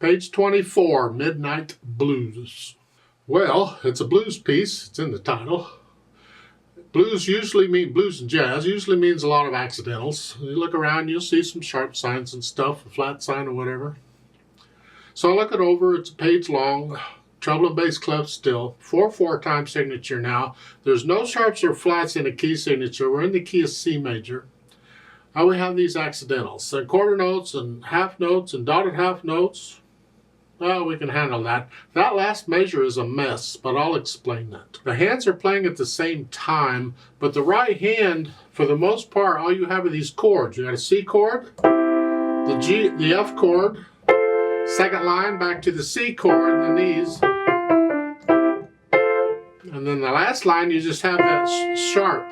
Page 24, Midnight Blues. Well, it's a blues piece. It's in the title. Blues and jazz usually means a lot of accidentals. You look around, you'll see some sharp signs and stuff, a flat sign or whatever. So I look it over. It's a page long. Treble and bass clef still. 4/4 time signature now. There's no sharps or flats in a key signature. We're in the key of C major. Now we have these accidentals. And quarter notes and half notes and dotted half notes. Well, we can handle that. That last measure is a mess, but I'll explain that. The hands are playing at the same time, but the right hand, for the most part, all you have are these chords. You got a C chord, the G, the F chord, second line back to the C chord, and then these. And then the last line, you just have that sharp.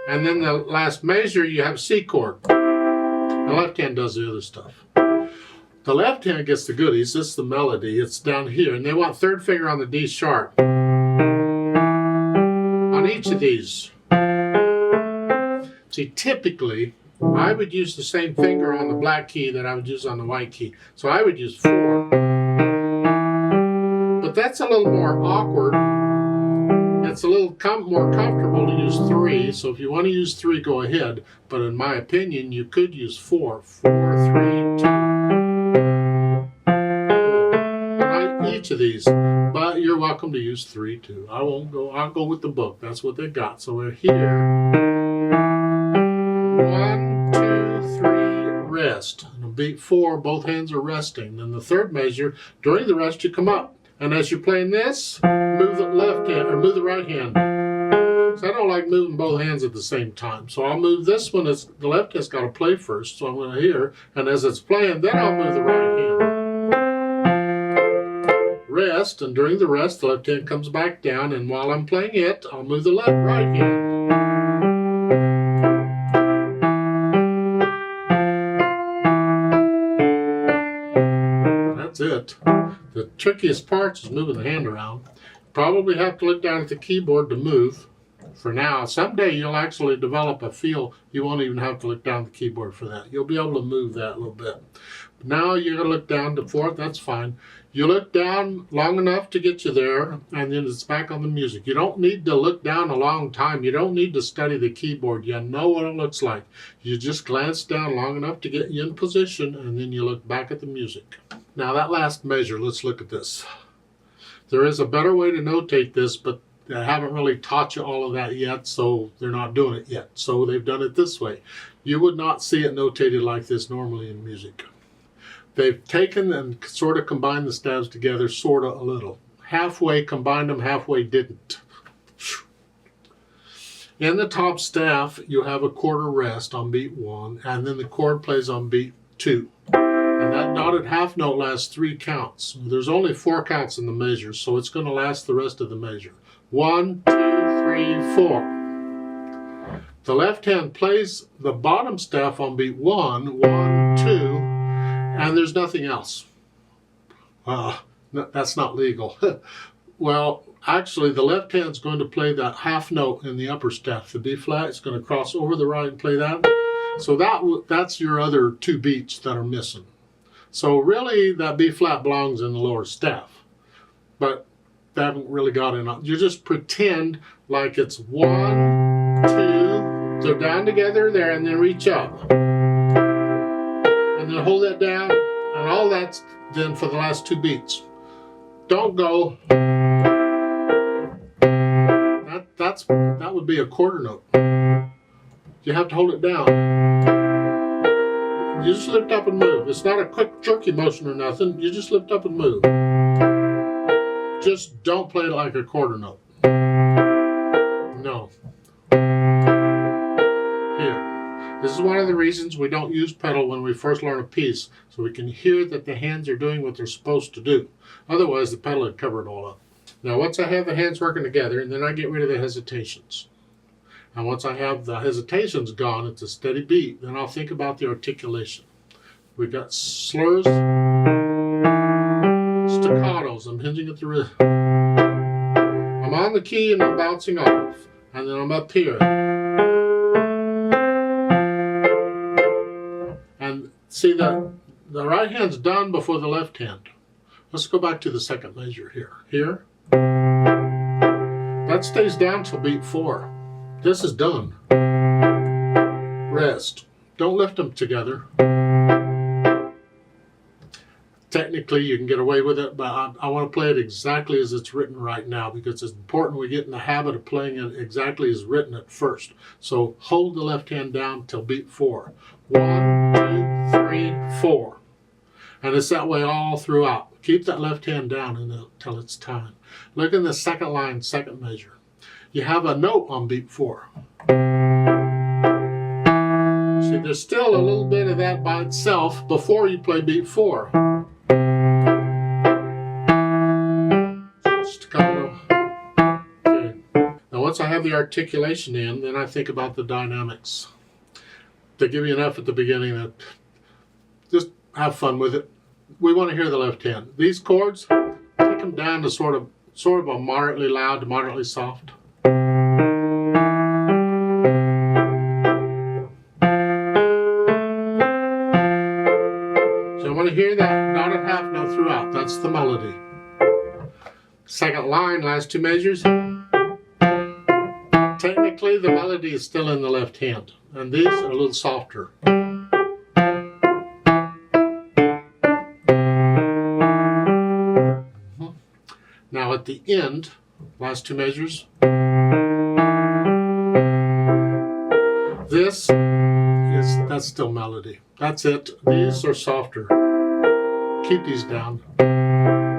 And then the last measure, you have C chord. The left hand does the other stuff. The left hand gets the goodies. This is the melody. It's down here. And they want third finger on the D sharp. On each of these. See, typically, I would use the same finger on the black key that I would use on the white key. So I would use 4. But that's a little more awkward. It's a little more comfortable to use 3. So if you want to use 3, go ahead. But in my opinion, you could use 4. 4, 3, 2. Each of these, but you're welcome to use 3 too. I'll go with the book. That's what they got. So we're here. 1, 2, 3, rest. And on beat 4, both hands are resting. Then the third measure, during the rest, you come up. And as you're playing this, move the left hand or move the right hand. So I don't like moving both hands at the same time. So I'll move this one. The left hand's got to play first. So I'm going to hear, and as it's playing, then I'll move the right hand. Rest, and during the rest, the left hand comes back down, and while I'm playing it, I'll move the right hand. That's it. The trickiest part is moving the hand around. Probably have to look down at the keyboard to move. For now, someday you'll actually develop a feel. You won't even have to look down at the keyboard for that. You'll be able to move that a little bit. But now you're going to look down to 4th. That's fine. You look down long enough to get you there, and then it's back on the music. You don't need to look down a long time. You don't need to study the keyboard. You know what it looks like. You just glance down long enough to get you in position, and then you look back at the music. Now that last measure, let's look at this. There is a better way to notate this, but I haven't really taught you all of that yet, so they're not doing it yet. So they've done it this way. You would not see it notated like this normally in music. They've taken and sort of combined the stabs together, sort of a little. Halfway combined them, halfway didn't. In the top staff, you have a quarter rest on beat 1, and then the chord plays on beat 2. And that dotted half note lasts 3 counts. There's only 4 counts in the measure, so it's going to last the rest of the measure. 1, 2, 3, 4. The left hand plays the bottom staff on beat 1, 1, 2, and there's nothing else. That's not legal. Well, actually, the left hand's going to play that half note in the upper staff. The B flat is going to cross over the right and play that. So that's your other 2 beats that are missing. So really, that B flat belongs in the lower staff. But they haven't really got it on. You just pretend like it's 1, 2, they're down together there, and then reach up. And then hold that down, and all that's then for the last 2 beats. Don't go. That would be a quarter note. You have to hold it down. You just lift up and move. It's not a quick jerky motion or nothing. You just lift up and move. Just don't play it like a quarter note. No. Here. This is one of the reasons we don't use pedal when we first learn a piece, so we can hear that the hands are doing what they're supposed to do. Otherwise, the pedal would cover it all up. Now, once I have the hands working together, and then I get rid of the hesitations. And once I have the hesitations gone, it's a steady beat, then I'll think about the articulation. We've got slurs, staccatos. I'm hinging at the wrist. I'm on the key and I'm bouncing off. And then I'm up here. And see that the right hand's done before the left hand. Let's go back to the second measure here. Here. That stays down till beat 4. This is done. Rest. Don't lift them together. Technically, you can get away with it, but I want to play it exactly as it's written right now because it's important we get in the habit of playing it exactly as written at first. So hold the left hand down till beat 4. 1, 2, 3, 4. And it's that way all throughout. Keep that left hand down until it's time. Look in the second line, second measure. You have a note on beat 4. See, there's still a little bit of that by itself before you play beat 4. Staccato. Okay. Now once I have the articulation in, then I think about the dynamics. They give you enough at the beginning that just have fun with it. We want to hear the left hand. These chords, take them down to sort of a moderately loud to moderately soft. So I want to hear that not a half note throughout. That's the melody. Second line, last two measures. Technically, the melody is still in the left hand, and these are a little softer. Now at the end, last two measures, that's still melody. That's it. These are softer. Keep these down. Yeah.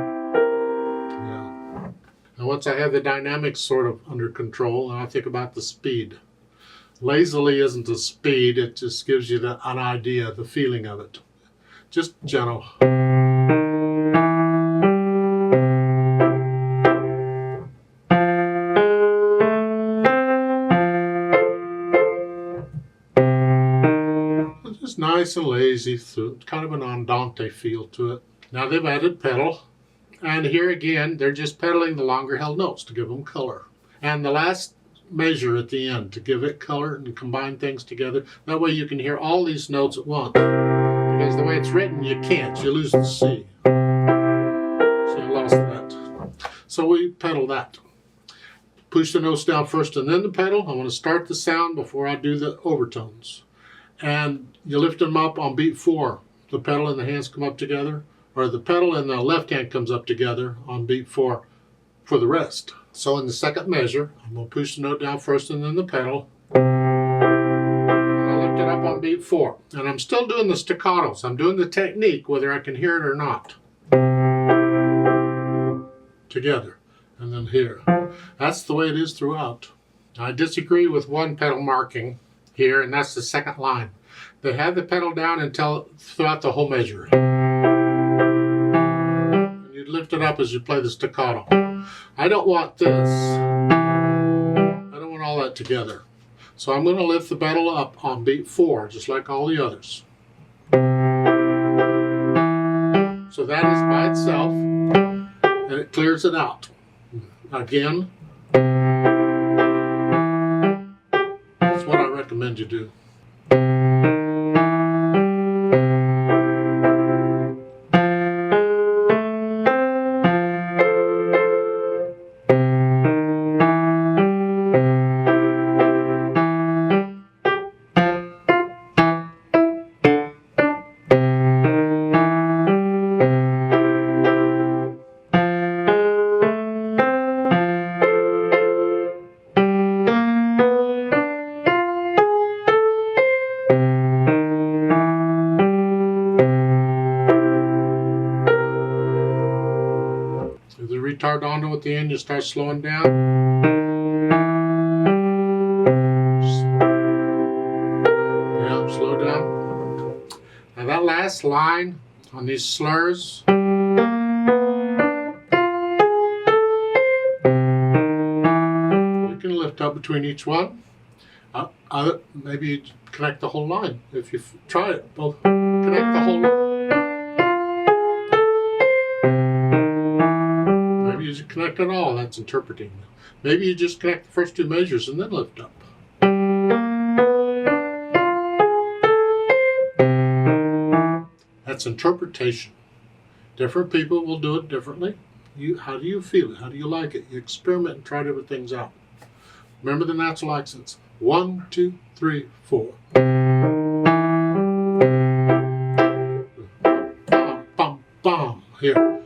And once I have the dynamics sort of under control, and I think about the speed. Lazily isn't the speed, it just gives you an idea, the feeling of it. Just gentle. Just nice and lazy, kind of an andante feel to it. Now they've added pedal, and here again, they're just pedaling the longer held notes to give them color. And the last measure at the end to give it color and combine things together. That way you can hear all these notes at once. Because the way it's written, you can't. You lose the C. So you lost that. So we pedal that. Push the notes down first and then the pedal. I want to start the sound before I do the overtones. And you lift them up on beat 4. The pedal and the hands come up together. Or the pedal and the left hand comes up together on beat 4 for the rest. So in the second measure, I'm going to push the note down first and then the pedal. And I lift it up on beat 4. And I'm still doing the staccatos. I'm doing the technique, whether I can hear it or not. Together. And then here. That's the way it is throughout. I disagree with one pedal marking here, and that's the second line. They have the pedal down throughout the whole measure. And you lift it up as you play the staccato. I don't want this. I don't want all that together. So I'm going to lift the pedal up on beat 4, just like all the others. So that is by itself, and it clears it out. Again, that's what I recommend you do. Retardando at the end, you start slowing down. Yeah, slow down. Now that last line on these slurs, you can lift up between each one. Maybe you connect the whole line. If you try it, both connect the whole line. You just connect it all, that's interpreting. Maybe you just connect the first two measures and then lift up. That's interpretation. Different people will do it differently. How do you feel it? How do you like it? You experiment and try different things out. Remember the natural accents. 1, 2, 3, 4. Bum, bum, bum. Here.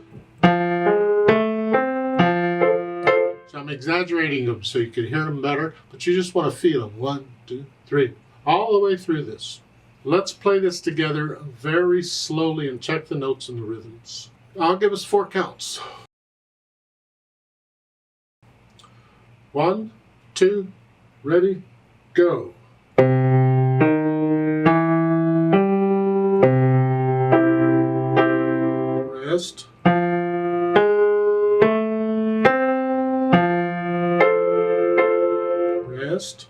So I'm exaggerating them so you can hear them better, but you just want to feel them. 1, 2, 3. All the way through this. Let's play this together very slowly and check the notes and the rhythms. I'll give us 4 counts. 1, 2, ready, go. Rest. Rest.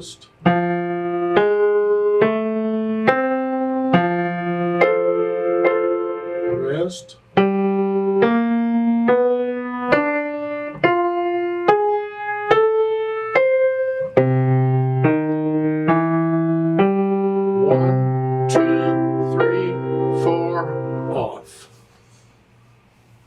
Rest. Rest.